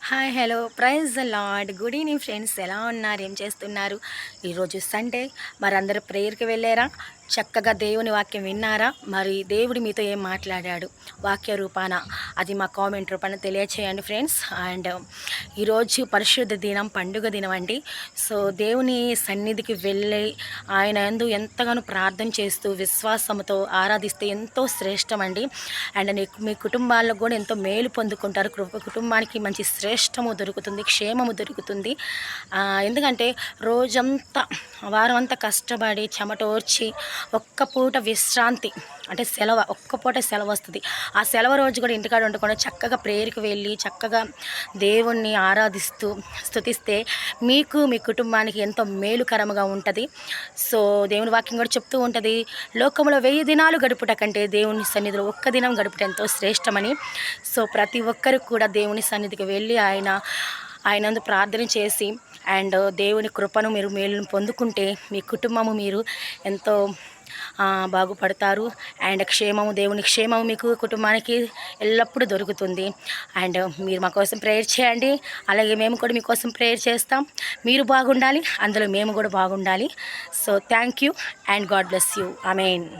Hi hello praise the Lord. Good evening friends, ఎలా ఉన్నారు, ఏం చేస్తున్నారు? ఈరోజు సండే, మరి అందరు ప్రేయర్కి వెళ్ళారా? చక్కగా దేవుని వాక్యం విన్నారా? మరి దేవుడు మీతో ఏం మాట్లాడాడు వాక్య రూపాన, అది మా కామెంట్ రూపాన తెలియచేయండి ఫ్రెండ్స్. అండ్ ఈరోజు పరిశుద్ధ దినం, పండుగ దినం అండి. సో దేవుని సన్నిధికి వెళ్ళి ఆయన యందు ఎంతగానో ప్రార్థన చేస్తూ విశ్వాసంతో ఆరాధిస్తే ఎంతో శ్రేష్టం అండి. అండ్ మీ కుటుంబాల్లో కూడా ఎంతో మేలు పొందుకుంటారు. కుటుంబానికి మంచి శ్రేష్టము దొరుకుతుంది, క్షేమము దొరుకుతుంది. ఎందుకంటే రోజంతా వారం అంతా కష్టపడి చెమటోర్చి ఒక్క పూట విశ్రాంతి అంటే సెలవు, ఒక్క పూట సెలవు వస్తుంది. ఆ సెలవు రోజు కూడా ఇంటికాడ ఉండకుండా చక్కగా ప్రేయర్కి వెళ్ళి చక్కగా దేవుణ్ణి ఆరాధిస్తూ స్తుతిస్తే మీకు మీ కుటుంబానికి ఎంతో మేలుకరముగా ఉంటుంది. సో దేవుని వాక్యం కూడా చెప్తూ ఉంటుంది, లోకంలో 1000 దినాలు గడుపుట కంటే దేవుని సన్నిధిలో ఒక్క దినం గడుపుట ఎంతో శ్రేష్టమని. సో ప్రతి ఒక్కరు కూడా దేవుని సన్నిధికి వెళ్ళి ఆయనందు ప్రార్థన చేసి అండ్ దేవుని కృపను మీరు మేలును పొందుకుంటే మీ కుటుంబము మీరు ఎంతో బాగుపడతారు. అండ్ దేవుని క్షేమము మీకు కుటుంబానికి ఎల్లప్పుడూ దొరుకుతుంది. అండ్ మీరు మా కోసం ప్రేయర్ చేయండి, అలాగే మేము కూడా మీకోసం ప్రేయర్ చేస్తాం. మీరు బాగుండాలి, అందులో మేము కూడా బాగుండాలి. So thank you and God bless you. Amen.